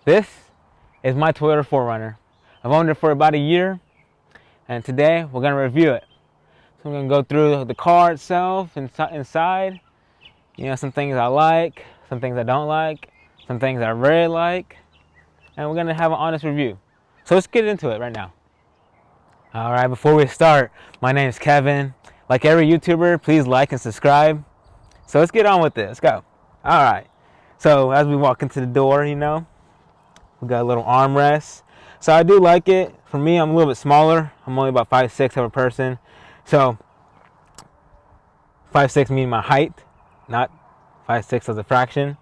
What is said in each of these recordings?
This is my Toyota 4Runner. I've owned it for about a year, and today we're going to review it. So I'm going to go through the car itself, inside, some things I like, some things I don't like, some things I really like, and we're going to have an honest review. So let's get into it right now. Alright, before we start, my name is Kevin. Like every YouTuber, please like and subscribe. So let's get on with this. Let's go. Alright, so as we walk into the door, we got a little armrest. So I do like it. For me, I'm a little bit smaller. I'm only about 5'6" of a person. So 5'6" meaning my height, not 5'6" as a fraction.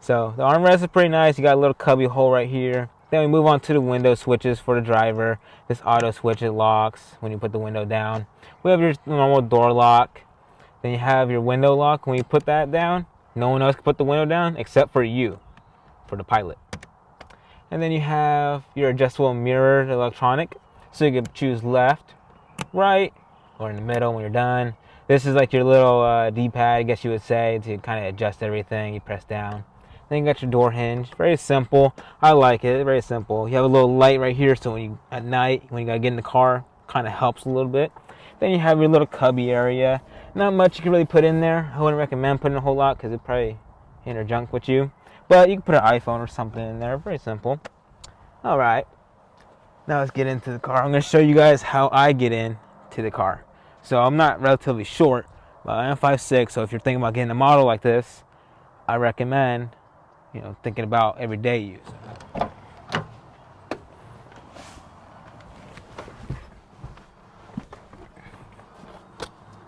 So the armrest is pretty nice. You got a little cubby hole right here. Then we move on to the window switches for the driver. This auto switch, it locks when you put the window down. We have your normal door lock. Then you have your window lock. When you put that down, no one else can put the window down except for you, for the pilot. And then you have your adjustable mirror electronic. So you can choose left, right, or in the middle when you're done. This is like your little D-pad, I guess you would say, to kind of adjust everything. You press down. Then you got your door hinge. Very simple. I like it. Very simple. You have a little light right here, so at night when you gotta get in the car, kind of helps a little bit. Then you have your little cubby area. Not much you can really put in there. I wouldn't recommend putting a whole lot because it probably interjunk with you. But you can put an iPhone or something in there. Very simple. All right. Now let's get into the car. I'm going to show you guys how I get into the car. So I'm not relatively short, but I am 5'6". So if you're thinking about getting a model like this, I recommend, thinking about everyday use.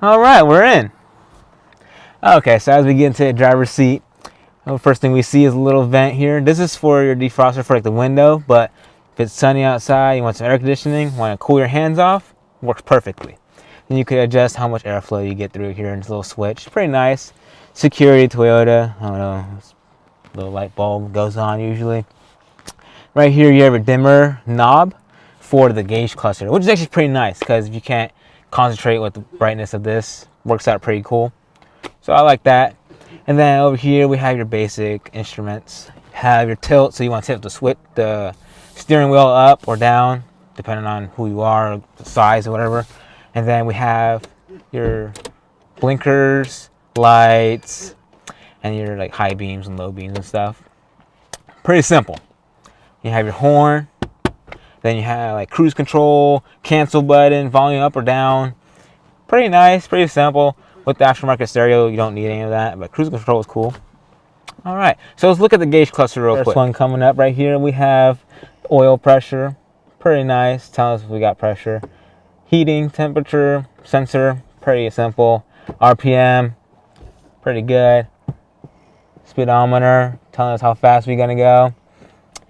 All right, we're in. Okay, so as we get into the driver's seat, the first thing we see is a little vent here. This is for your defroster for the window, but if it's sunny outside, you want some air conditioning, want to cool your hands off, works perfectly. Then you could adjust how much airflow you get through here in this little switch. Pretty nice. Security, Toyota, I don't know, little light bulb goes on usually. Right here you have a dimmer knob for the gauge cluster, which is actually pretty nice because if you can't concentrate with the brightness of this, works out pretty cool. So I like that. And then over here we have your basic instruments. Have your tilt, so you want to tilt the steering wheel up or down, depending on who you are, the size or whatever. And then we have your blinkers, lights, and your high beams and low beams and stuff. Pretty simple. You have your horn. Then you have cruise control, cancel button, volume up or down. Pretty nice, pretty simple. With the aftermarket stereo, you don't need any of that, but cruise control is cool. All right, so let's look at the gauge cluster real quick. First one coming up right here, we have oil pressure. Pretty nice, tell us if we got pressure. Heating, temperature, sensor, pretty simple. RPM, pretty good. Speedometer, telling us how fast we're gonna go.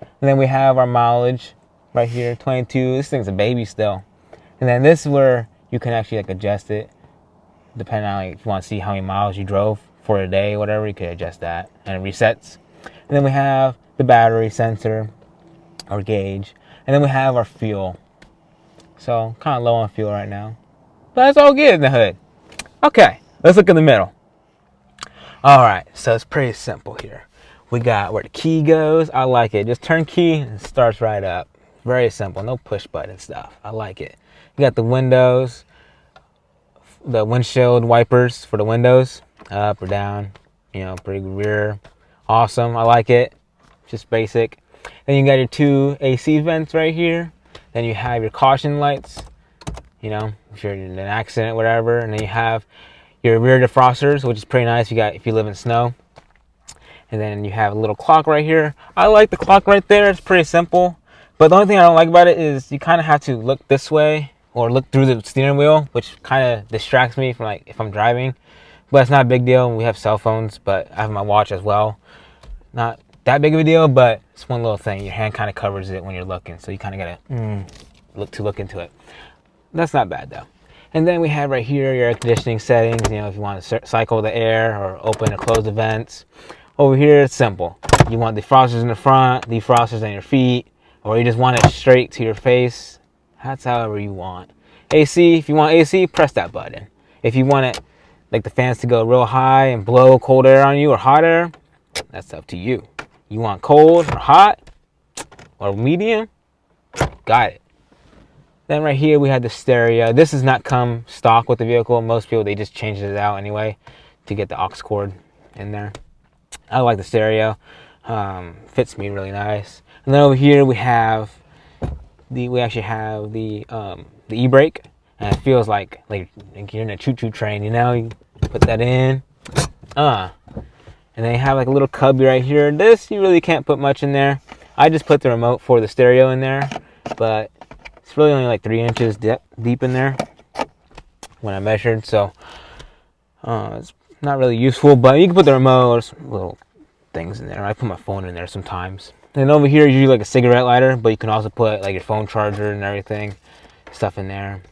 And then we have our mileage right here, 22. This thing's a baby still. And then this is where you can actually adjust it. Depending on if you want to see how many miles you drove for a day, whatever, you could adjust that and it resets. And then we have the battery sensor or gauge. And then we have our fuel. So kind of low on fuel right now, but it's all good in the hood. Okay, let's look in the middle. All right, so it's pretty simple here. We got where the key goes. I like it. Just turn key and it starts right up. Very simple, no push button stuff. I like it. You got the windows, the windshield wipers for the windows, up or down, pretty rear. Awesome, I like it. Just basic. Then you got your two AC vents right here. Then you have your caution lights, if you're in an accident, whatever. And then you have your rear defrosters, which is pretty nice if you live in snow. And then you have a little clock right here. I like the clock right there. It's pretty simple. But the only thing I don't like about it is you kind of have to look this way or look through the steering wheel, which kind of distracts me from if I'm driving. But it's not a big deal. We have cell phones, but I have my watch as well. Not that big of a deal, but it's one little thing. Your hand kind of covers it when you're looking, so you kind of gotta look into it. That's not bad though. And then we have right here your air conditioning settings. If you want to cycle the air or open or close the vents. Over here, it's simple. You want defrosters in the front, defrosters on your feet, or you just want it straight to your face. That's however you want. AC, if you want AC, press that button. If you want it, the fans to go real high and blow cold air on you or hot air, that's up to you. You want cold or hot or medium? Got it. Then right here we have the stereo. This does not come stock with the vehicle. Most people, they just change it out anyway to get the aux cord in there. I like the stereo. Fits me really nice. And then over here we have we actually have the e-brake, and it feels like you're in a choo-choo train. You know, you put that in. And then you have like a little cubby right here. This, you really can't put much in there. I just put the remote for the stereo in there, but it's really only like 3 inches deep in there when I measured, so it's not really useful, but you can put the remote, little things in there. I put my phone in there sometimes. And over here is usually like a cigarette lighter, but you can also put like your phone charger and everything, stuff in there.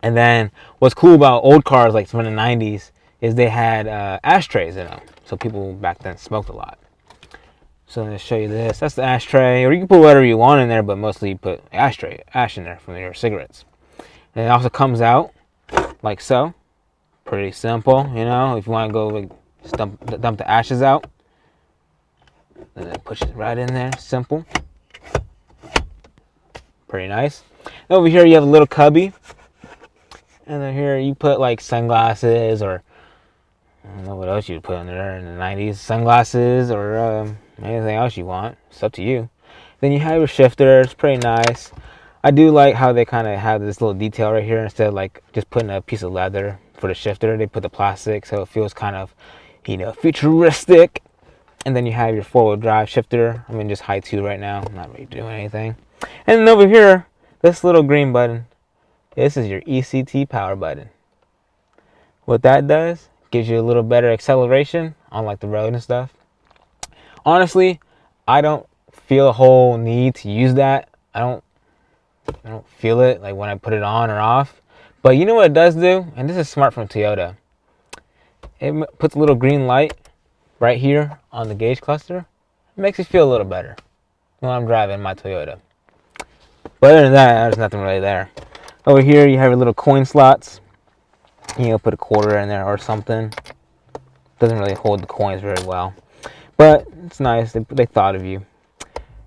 And then what's cool about old cars like from the 90s is they had ashtrays in them. So people back then smoked a lot. So I'm going to show you this. That's the ashtray, or you can put whatever you want in there, but mostly you put ash in there from your cigarettes. And it also comes out like so. Pretty simple, you know. If you want to go like dump the ashes out, then it pushes it right in there. Simple. Pretty nice. And over here you have a little cubby. And then here you put like sunglasses, or I don't know what else you'd put in there in the 90s. Sunglasses or anything else you want. It's up to you. Then you have your shifter. It's pretty nice. I do like how they kind of have this little detail right here. Instead of like just putting a piece of leather for the shifter, they put the plastic, so it feels kind of, you know, futuristic. And then you have your 4-wheel drive shifter. I'm in just high 2 right now. I'm not really doing anything. And then over here, this little green button. This is your Ect Power Button. What that does, gives you a little better acceleration on like the road and stuff. Honestly, I don't feel a whole need to use that. I don't feel it like when I put it on or off. But you know what it does do? And this is smart from Toyota. It puts a little green light right here on the gauge cluster. It makes you feel a little better when I'm driving my Toyota. But other than that, there's nothing really there. Over here you have your little coin slots. You know, put a quarter in there or something. Doesn't really hold the coins very well, but it's nice. They thought of you.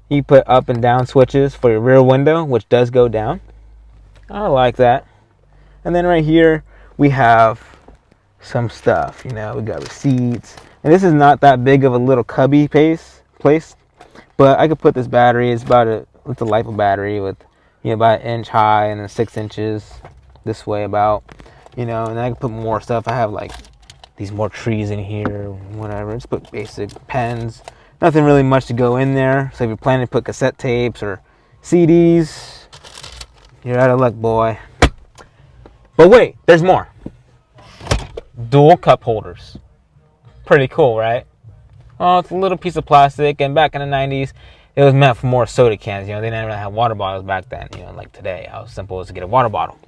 You put up and down switches for your rear window, which does go down. I like that. And then right here we have some stuff. You know, we got receipts, and this is not that big of a little cubby place, but I could put this battery. It's a LiPo battery with, you know, about 1 inch high and then 6 inches this way about. You know, and I can put more stuff. I have like these more trees in here, whatever. Just put basic pens. Nothing really much to go in there. So if you're planning to put cassette tapes or CDs, you're out of luck, boy. But wait, there's more. Dual cup holders. Pretty cool, right? Oh, it's a little piece of plastic, and back in the 90s, it was meant for more soda cans. You know, they didn't really have water bottles back then. You know, like today, how simple it is to get a water bottle.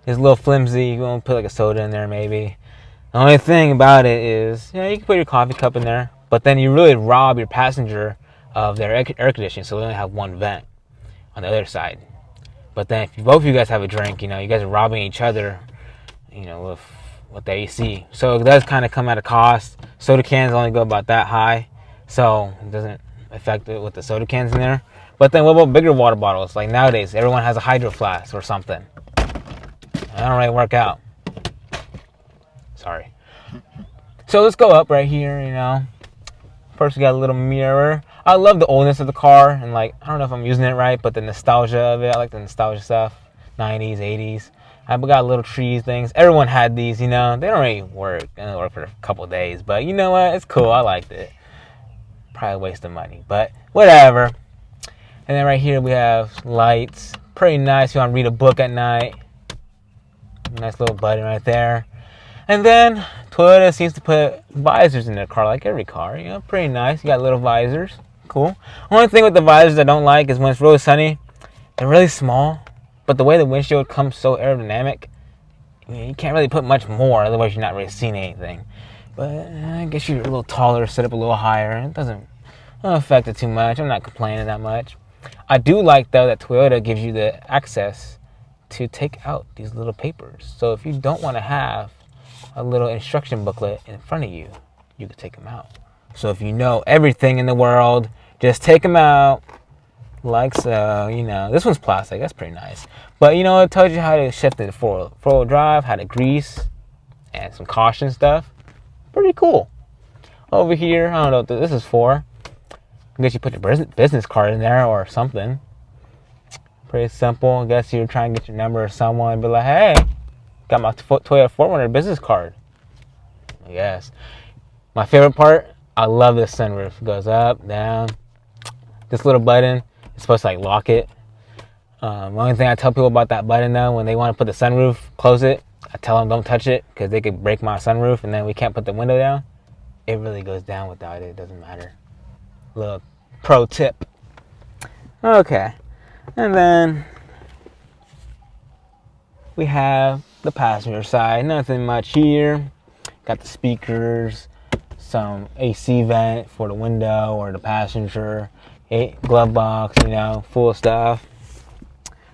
It's a little flimsy. You want to put like a soda in there maybe. The only thing about it is, you know, you can put your coffee cup in there, but then you really rob your passenger of their air conditioning, so they only have one vent on the other side. But then if both of you guys have a drink, you know, you guys are robbing each other, you know, with the AC. So it does kind of come at a cost. Soda cans only go about that high, so it doesn't affect it with the soda cans in there. But then what about bigger water bottles? Like nowadays, everyone has a hydro flask or something. I don't really work out. Sorry. So let's go up right here, you know. First we got a little mirror. I love the oldness of the car, and like, I don't know if I'm using it right, but the nostalgia of it. I like the nostalgia stuff. 90s, 80s. I got little trees things. Everyone had these, you know. They don't really work. They only work for a couple of days. But you know what? It's cool. I liked it. Probably a waste of money, but whatever. And then right here we have lights. Pretty nice. You want to read a book at night. Nice little button right there. And then Toyota seems to put visors in their car, like every car. You know, pretty nice. You got little visors. Cool. Only thing with the visors I don't like is when it's really sunny, they're really small. But the way the windshield comes so aerodynamic, you can't really put much more, otherwise you're not really seeing anything. But I guess you're a little taller, set up a little higher. It doesn't affect it too much. I'm not complaining that much. I do like, though, that Toyota gives you the access to take out these little papers. So if you don't want to have a little instruction booklet in front of you, you can take them out. So if you know everything in the world, just take them out like so. You know, this one's plastic. That's pretty nice. But you know, it tells you how to shift it four-wheel drive, how to grease, and some caution stuff. Pretty cool. Over here, I don't know what this is for. I guess you put your business card in there or something. Pretty simple. I guess you're trying to get your number or someone and be like, hey, got my Toyota 4Runner business card. I guess. My favorite part, I love this sunroof. It goes up, down. This little button is supposed to like lock it. The only thing I tell people about that button though, when they want to put the sunroof, close it, I tell them don't touch it because they could break my sunroof and then we can't put the window down. It really goes down without it. It doesn't matter. Little pro tip. Okay. And then we have the passenger side. Nothing much here. Got the speakers, some AC vent for the window or the passenger, glove box, you know, full of stuff.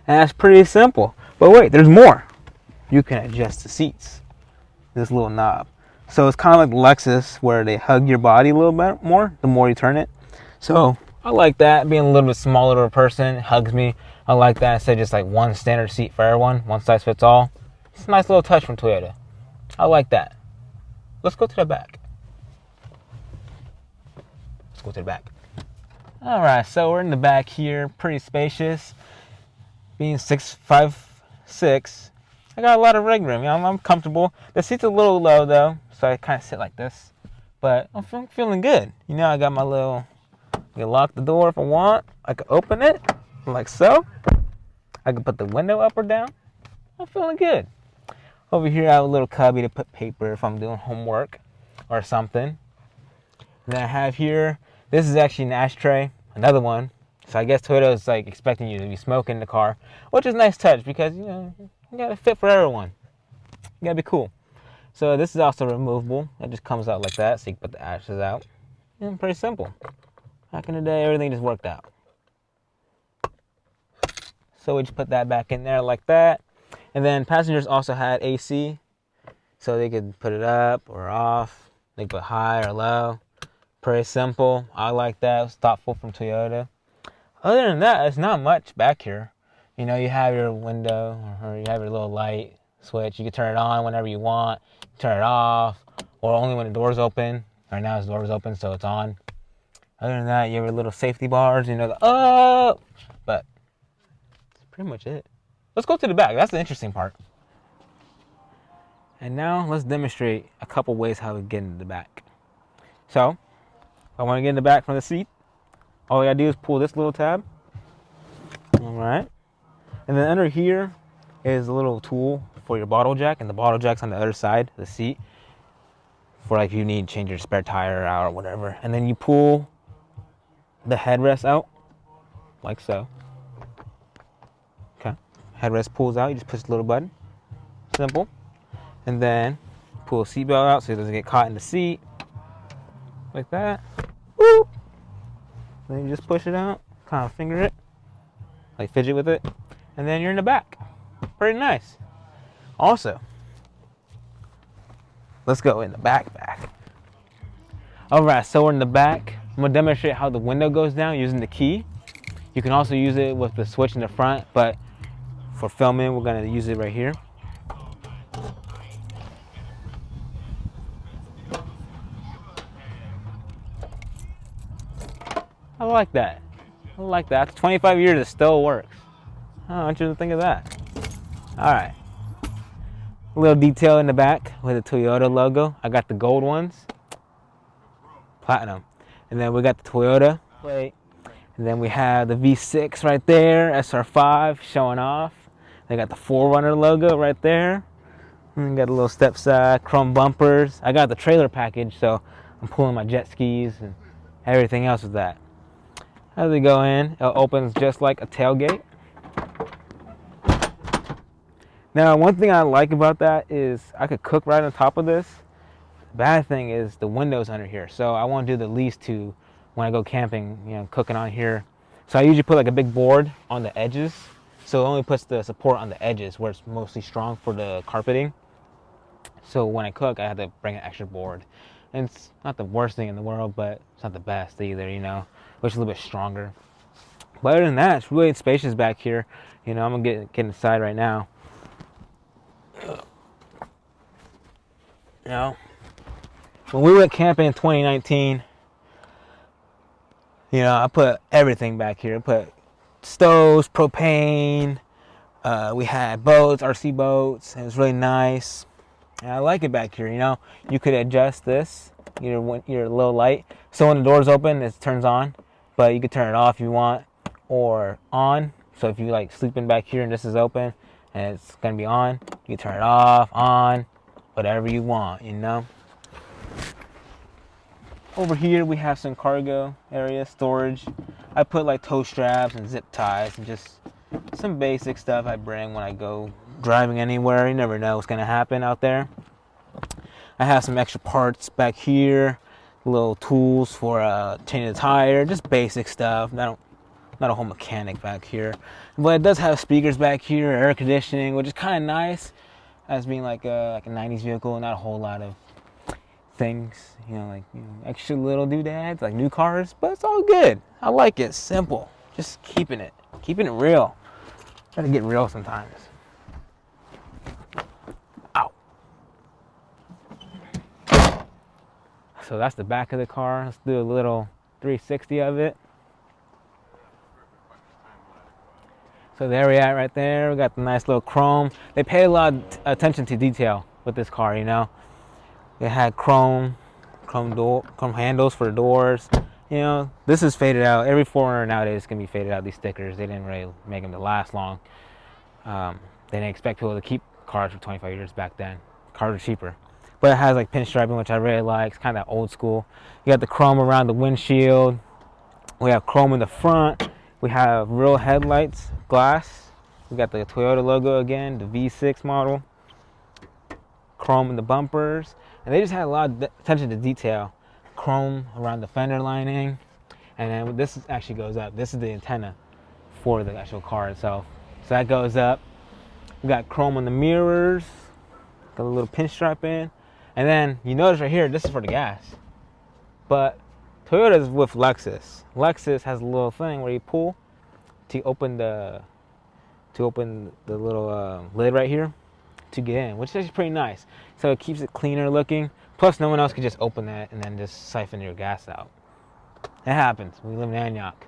And that's pretty simple. But wait, there's more. You can adjust the seats. This little knob. So it's kind of like Lexus where they hug your body a little bit more the more you turn it. So I like that. Being a little bit smaller of a person, it hugs me. I like that. Instead of just like one standard seat for everyone, one size fits all. It's a nice little touch from Toyota. I like that. Let's go to the back. Let's go to the back. All right, so we're in the back here. Pretty spacious. Being 6'5", I got a lot of leg room. You know, I'm comfortable. The seat's a little low though, so I kind of sit like this. But I'm feeling good. You know, I got my little. I can lock the door if I want. I can open it like so. I can put the window up or down. I'm feeling good. Over here, I have a little cubby to put paper if I'm doing homework or something. And then I have here, this is actually an ashtray, another one. So I guess Toyota is like expecting you to be smoking in the car, which is a nice touch because, you know, you gotta fit for everyone. You gotta be cool. So this is also removable. It just comes out like that, so you can put the ashes out. And pretty simple. Back in the day, everything just worked out. So we just put that back in there like that. And then passengers also had AC, so they could put it up or off. They could put high or low. Pretty simple. I like that. It was thoughtful from Toyota. Other than that, it's not much back here. You know, you have your window or you have your little light switch. You can turn it on whenever you want. Turn it off, or only when the door's open. Right now, the door's open, so it's on. Other than that, you have your little safety bars, you know, but that's pretty much it. Let's go to the back. That's the interesting part. And now let's demonstrate a couple ways how we get into the back. So, if I want to get in the back from the seat, all I gotta do is pull this little tab. All right. And then under here is a little tool for your bottle jack, and the bottle jack's on the other side of the seat for like if you need to change your spare tire out or whatever. And then you pull the headrest out like so. Okay, headrest pulls out. You just push the little button. Simple. And then pull the seatbelt out so it doesn't get caught in the seat like that. Woo! Then you just push it out, kind of finger it, like fidget with it, and then you're in the back. Pretty nice. Also, let's go in the back. All right, so we're in the back. I'm gonna demonstrate how the window goes down using the key. You can also use it with the switch in the front, but for filming, we're gonna use it right here. I like that. After 25 years, it still works. I want you to think of that. All right. A little detail in the back with the Toyota logo. I got the gold ones. Platinum. And then we got the Toyota plate. And then we have the V6 right there, SR5 showing off. They got the 4Runner logo right there. And got a little step side, chrome bumpers. I got the trailer package, so I'm pulling my jet skis and everything else with that. As we go in, it opens just like a tailgate. Now, one thing I like about that is I could cook right on top of this. The bad thing is the windows under here, so I want to do the least to when I go camping, you know, cooking on here. So I usually put like a big board on the edges, so it only puts the support on the edges where it's mostly strong for the carpeting. So when I cook, I have to bring an extra board. And it's not the worst thing in the world, but it's not the best either, you know, which is a little bit stronger. But other than that, it's really spacious back here. You know, I'm gonna get inside right now. You know, when we went camping in 2019, you know, I put everything back here. I put stoves, propane. We had boats, RC boats. It was really nice. And I like it back here. You know, you could adjust this, your low light. So when the doors open, it turns on. But you could turn it off if you want, or on. So if you like sleeping back here and this is open and it's gonna be on, you can turn it off, on, whatever you want, you know. Over here we have some cargo area, storage. I put like tow straps and zip ties and just some basic stuff I bring when I go driving anywhere. You never know what's gonna happen out there. I have some extra parts back here, little tools for changing the tire, just basic stuff. Not a whole mechanic back here, but it does have speakers back here, air conditioning, which is kind of nice as being like a 90s vehicle. Not a whole lot of things, you know, like, you know, extra little doodads like new cars, but it's all good. I like it. Simple, just keeping it real. Try to get real sometimes. Ow. So that's the back of the car. Let's do a little 360 of it. So there we are right there. We got the nice little chrome. They pay a lot of attention to detail with this car, you know. They had chrome handles for the doors. You know, this is faded out. Every 4Runner nowadays can be faded out, these stickers. They didn't really make them to last long. They didn't expect people to keep cars for 25 years back then. Cars are cheaper. But it has like pinstriping, which I really like. It's kind of old school. You got the chrome around the windshield. We have chrome in the front. We have real headlights, glass. We got the Toyota logo again, the V6 model. Chrome in the bumpers. And they just had a lot of attention to detail. Chrome around the fender lining. And then this actually goes up. This is the antenna for the actual car itself. So that goes up. We got chrome on the mirrors. Got a little pinstripe in. And then you notice right here, this is for the gas. But Toyota's with Lexus. Lexus has a little thing where you pull to open the little lid right here to get in, which is actually pretty nice. So it keeps it cleaner looking. Plus, no one else could just open that and then just siphon your gas out. It happens. We live in Antioch.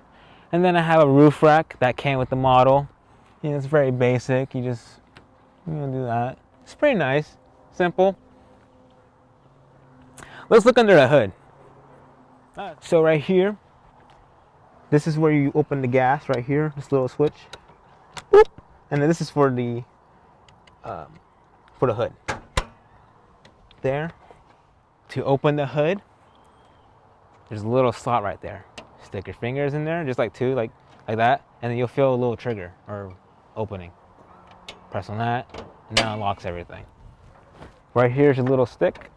And then I have a roof rack that came with the model. You know, it's very basic. You just do that. It's pretty nice, simple. Let's look under the hood. So right here, this is where you open the gas right here, this little switch. Boop. And then this is for the hood. There. To open the hood, there's a little slot right there. Stick your fingers in there, just like two, like that, and then you'll feel a little trigger or opening. Press on that, and that unlocks everything. Right here's your little stick.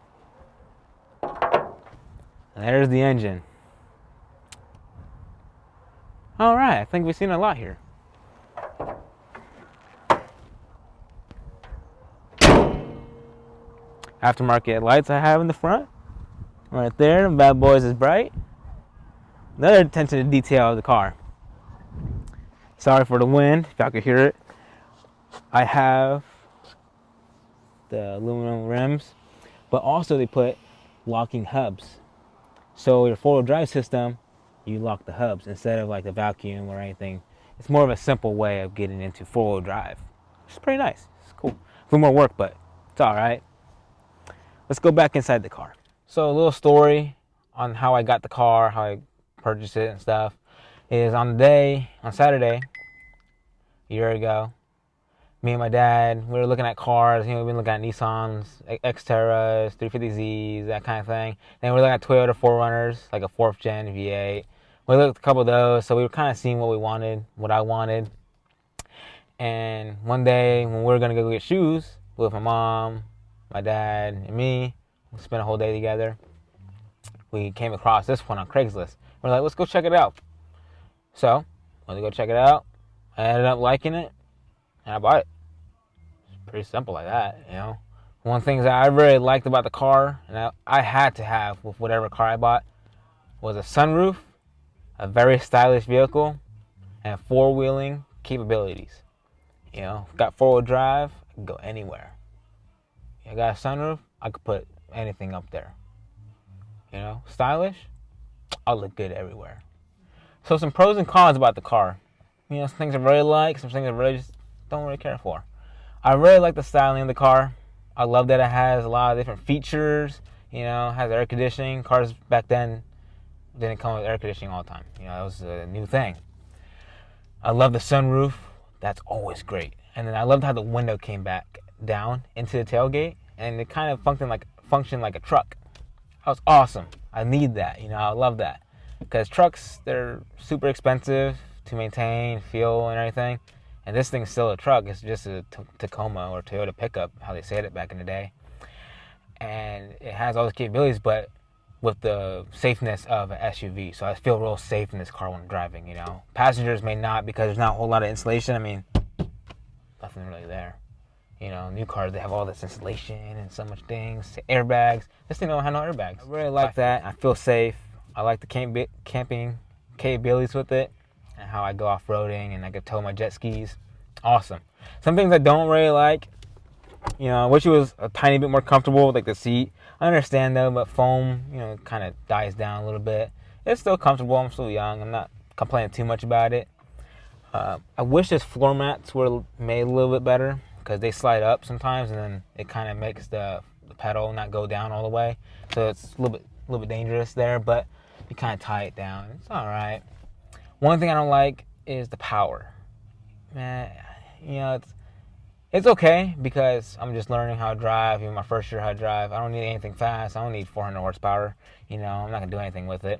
And there's the engine. All right, I think we've seen a lot here. Aftermarket lights I have in the front. Right there, the bad boys is bright. Another attention to detail of the car. Sorry for the wind, if y'all could hear it. I have the aluminum rims, but also they put locking hubs. So your four-wheel drive system, you lock the hubs instead of like the vacuum or anything. It's more of a simple way of getting into four-wheel drive. It's pretty nice. It's cool. A little more work, but it's all right. Let's go back inside the car. So a little story on how I got the car, how I purchased it and stuff, is on Saturday, a year ago, me and my dad, we were looking at cars. You know, we've been looking at Nissans, Xterras, 350Zs, that kind of thing. Then we were looking at Toyota 4Runners, like a 4th gen V8. We looked at a couple of those, so we were kind of seeing what we wanted, what I wanted. And one day, when we were going to go get shoes with my mom, my dad, and me, we spent a whole day together. We came across this one on Craigslist. We're like, let's go check it out. So, went to go check it out. I ended up liking it, and I bought it. It's pretty simple like that, you know. One thing that I really liked about the car, and I had to have with whatever car I bought, was a sunroof, a very stylish vehicle, and four-wheeling capabilities. You know, got four-wheel drive, I can go anywhere. I got a sunroof, I could put anything up there. You know, stylish, I'll look good everywhere. So some pros and cons about the car. You know, some things I really like, some things I really just don't really care for. I really like the styling of the car. I love that it has a lot of different features. You know, has air conditioning. Cars back then didn't come with air conditioning all the time. You know, that was a new thing. I love the sunroof. That's always great. And then I loved how the window came back down into the tailgate, and it kind of functioned like a truck. That was awesome. I need that. You know, I love that. Because trucks, they're super expensive to maintain, fuel, and everything. And this thing's still a truck. It's just a Tacoma or Toyota pickup, how they said it back in the day. And it has all those capabilities, but with the safeness of an SUV. So I feel real safe in this car when I'm driving, you know. Passengers may not, because there's not a whole lot of insulation. I mean, nothing really there. You know, new cars, they have all this insulation and so much things. Airbags. This thing don't have no airbags. I really like that. I feel safe. I like the camping capabilities with it, and how I go off-roading and I can tow my jet skis. Awesome. Some things I don't really like, you know, I wish it was a tiny bit more comfortable with like the seat. I understand though, but foam, you know, kind of dies down a little bit. It's still comfortable. I'm still young. I'm not complaining too much about it. I wish these floor mats were made a little bit better, because they slide up sometimes, and then it kind of makes the pedal not go down all the way. So it's a little bit dangerous there, but you kind of tie it down. It's all right. One thing I don't like is the power. Man, you know, it's okay, because I'm just learning how to drive. Even my first year how to drive. I don't need anything fast. I don't need 400 horsepower. You know, I'm not going to do anything with it.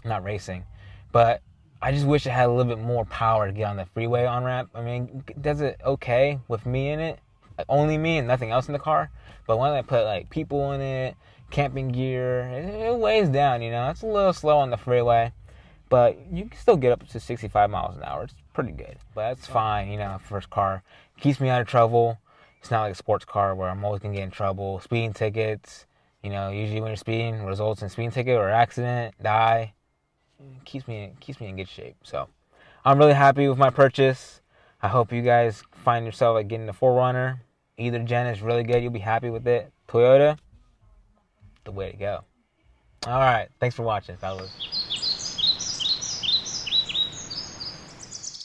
I'm not racing. But I just wish it had a little bit more power to get on the freeway on-ramp. I mean, it does it okay with me in it. Like, only me and nothing else in the car. But when I put like people in it, camping gear, it weighs down, you know. It's a little slow on the freeway. But you can still get up to 65 miles an hour. It's pretty good. But that's fine, you know, first car. Keeps me out of trouble. It's not like a sports car where I'm always going to get in trouble. Speeding tickets, you know, usually when you're speeding, results in speeding ticket or accident, die. It keeps me in good shape. So I'm really happy with my purchase. I hope you guys find yourself like getting the 4Runner. Either gen is really good. You'll be happy with it. Toyota, the way to go. All right. Thanks for watching, fellas.